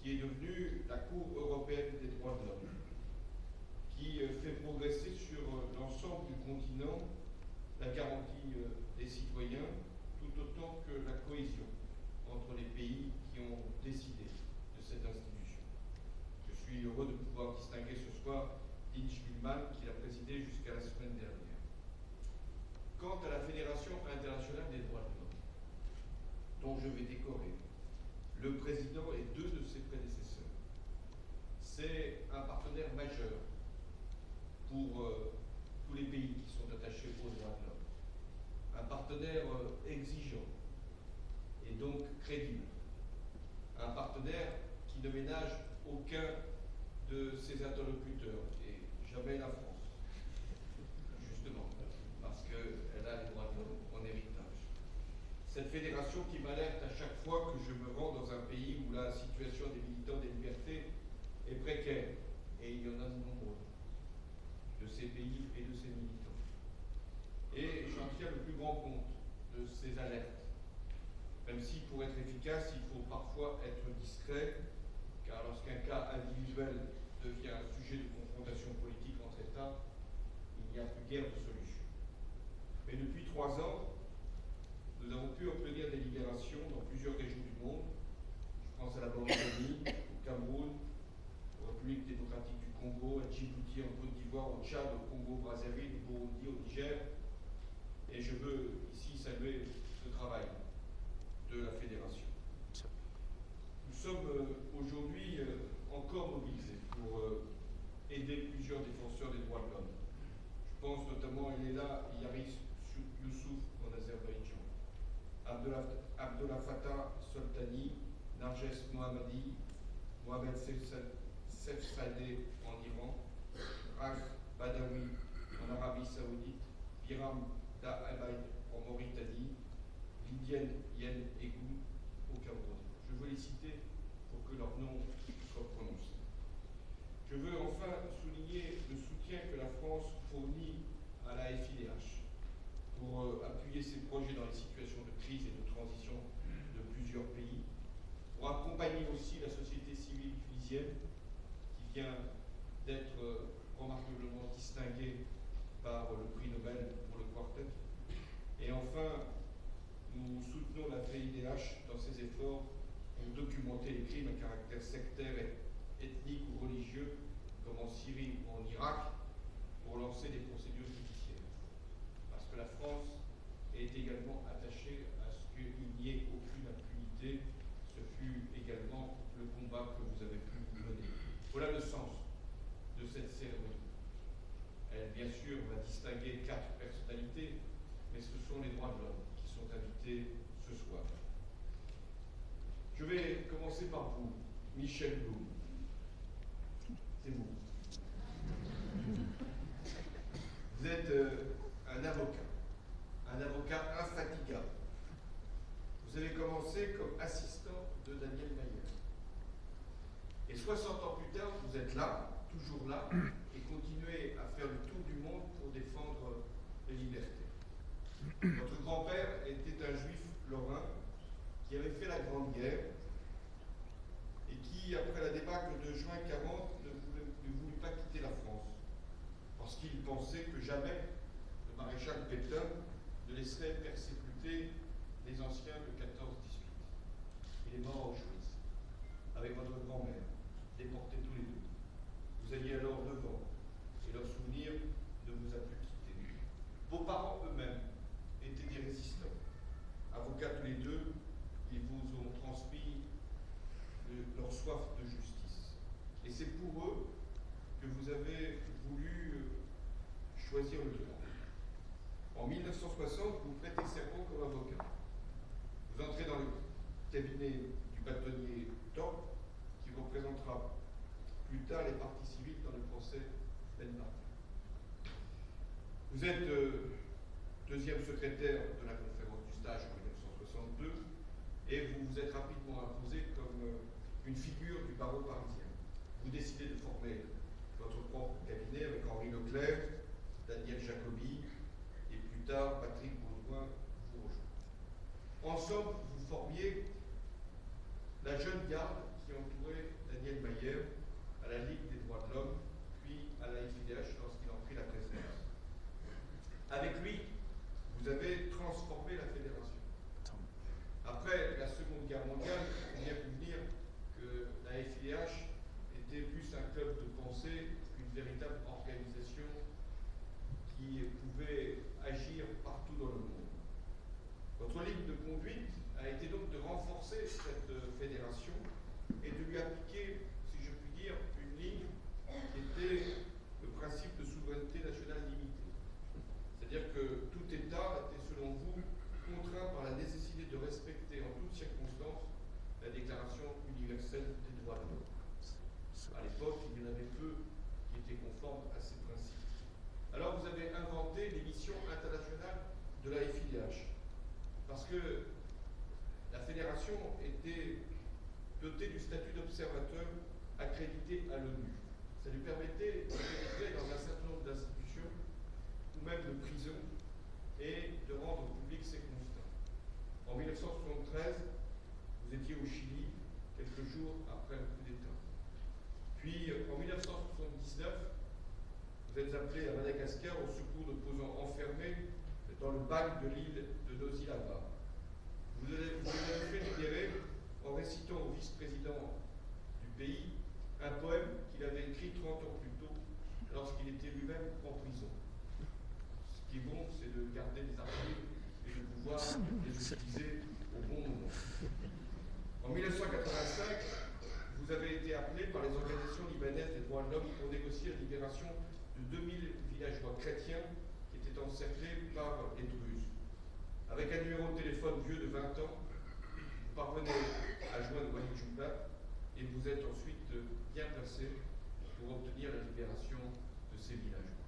qui est devenue la Cour européenne des droits de l'homme, qui fait progresser sur l'ensemble du continent la garantie des citoyens, tout autant que la cohésion entre les pays qui ont décidé de cette institution. Je suis heureux de pouvoir distinguer ce soir Din Schmidman, qui l'a présidé jusqu'à la semaine dernière. Quant à la Fédération internationale des droits de l'homme, dont je vais décorer le président et deux de ses prédécesseurs, c'est un partenaire majeur pour tous les pays qui sont attachés aux droits de l'homme. Un partenaire exigeant et donc crédible. Un partenaire qui ne ménage aucun de ses interlocuteurs, et jamais la France, justement, parce qu'elle a les droits de l'homme en héritage. Cette fédération qui m'alerte à chaque fois que je me rends dans un pays où la situation des militants des libertés est précaire, et il y en a de nombreux, de ces pays et de ces militants. Et j'en tiens le plus grand compte de ces alertes, même si pour être efficace, il faut parfois être discret, car lorsqu'un cas individuel devient un sujet de confrontation politique entre États, il n'y a plus guère de solution. Mais depuis 3 ans, nous avons pu obtenir des libérations dans plusieurs régions du monde. Je pense à la Mauritanie, au Cameroun, aux Républiques démocratiques du Congo, à Djibouti, en Côte d'Ivoire, au Tchad, au Congo-Brazzaville, au Burundi, au Niger. Et je veux ici saluer ce travail de la Fédération. Nous sommes aujourd'hui encore mobilisés pour aider plusieurs défenseurs des droits de l'homme. Je pense notamment à Leila Yaris Youssouf en Azerbaïdjan, Abdullah Fattah Soltani, Narges Mohammadi, Mohamed Sefsadeh en Iran, Raj Badawi en Arabie Saoudite, Biram Da Abaid en Mauritanie, Lydiane Yen Egou au Cameroun. Je veux les citer pour que leur nom soit prononcé. Je veux enfin souligner le soutien que la France fournit à la FIDH pour appuyer ses projets dans les situations de crise et de transition de plusieurs pays, pour accompagner aussi la société civile tunisienne qui vient d'être remarquablement distinguée par le prix Nobel pour le quartet. Et enfin, nous soutenons la FIDH dans ses efforts pour documenter les crimes à caractère sectaire, ethnique ou religieux, comme en Syrie ou en Irak, pour lancer des procédures judiciaires. Parce que la France est également attachée à ce qu'il n'y ait aucune impunité. Ce fut également le combat que vous avez pu mener. Voilà le sens de cette cérémonie. Elle, bien sûr, va distinguer 4 personnalités, mais ce sont les droits de l'homme qui sont invités ce soir. Je vais commencer par vous, Michel Blum. C'est vous. Vous êtes un avocat infatigable. Vous avez commencé comme assistant de Daniel Mayer. Et 60 ans plus tard, vous êtes là, toujours là, et continuez à faire le tour du monde pour défendre les libertés. Votre grand-père était un juif lorrain qui avait fait la Grande Guerre et qui, après la débâcle de juin 40, ne voulut pas quitter la France, parce qu'il pensait que jamais le maréchal Pétain ne laisserait persécuter les anciens de 14-18. Il est mort à Auschwitz, avec votre grand-mère, déportés tous les deux. Vous aviez alors 9 ans, et leur souvenir ne vous a plus quitté. Vos parents eux-mêmes étaient des résistants. Avocats tous les deux, ils vous ont transmis leur soif de justice. Et c'est pour eux que vous avez voulu choisir le droit. En 1960, vous prêtez serment comme avocat. Vous entrez dans le cabinet du bâtonnier Torp, qui représentera plus tard les parties civiles dans le procès Ben Martin. Vous êtes deuxième secrétaire de la conférence du stage en 1962 et vous vous êtes rapidement imposé comme une figure du barreau parisien. Vous décidez de former votre propre cabinet avec Henri Leclerc, Daniel Jacobi et plus tard Patrick Baudouin-Fourgeau. Ensemble, vous formiez la jeune garde qui lorsqu'il entourait Daniel Mayer à la Ligue des droits de l'homme, puis à la FIDH lorsqu'il en prit la présidence. Avec lui, vous avez transformé la fédération. Après la Seconde Guerre mondiale, on vient vous dire que la FIDH était plus un club de pensée qu'une véritable organisation qui pouvait agir partout dans le monde. Votre ligne de conduite a été donc de renforcer cette fédération et de lui appliquer, si je puis dire, une ligne qui était le principe de souveraineté nationale limitée. C'est-à-dire que tout État était, selon vous, contraint par la nécessité de respecter en toutes circonstances la Déclaration universelle des droits de l'homme. À l'époque, il y en avait peu qui étaient conformes à ces principes. Alors vous avez inventé les missions internationales de la FIDH, parce que la fédération était dotée du statut d'observateur accrédité à l'ONU. Ça lui permettait de pénétrer dans un certain nombre d'institutions, ou même de prisons, et de rendre public ses constats. En 1973, vous étiez au Chili, quelques jours après le coup d'État. Puis, en 1979, vous êtes appelé à Madagascar au secours d'opposants enfermés dans le bac de l'île de Nozilava. Vous avez fait libérer en récitant au vice-président du pays un poème qu'il avait écrit 30 ans plus tôt lorsqu'il était lui-même en prison. Ce qui est bon, c'est de garder des archives et de pouvoir les utiliser au bon moment. En 1985, vous avez été appelé par les organisations libanaises des droits de l'homme pour négocier la libération de 2000 villageois chrétiens qui étaient encerclés par les Druzes. Avec un numéro de téléphone vieux de 20 ans, vous parvenez à joindre Walid Jumba et vous êtes ensuite bien placé pour obtenir la libération de ces villageois.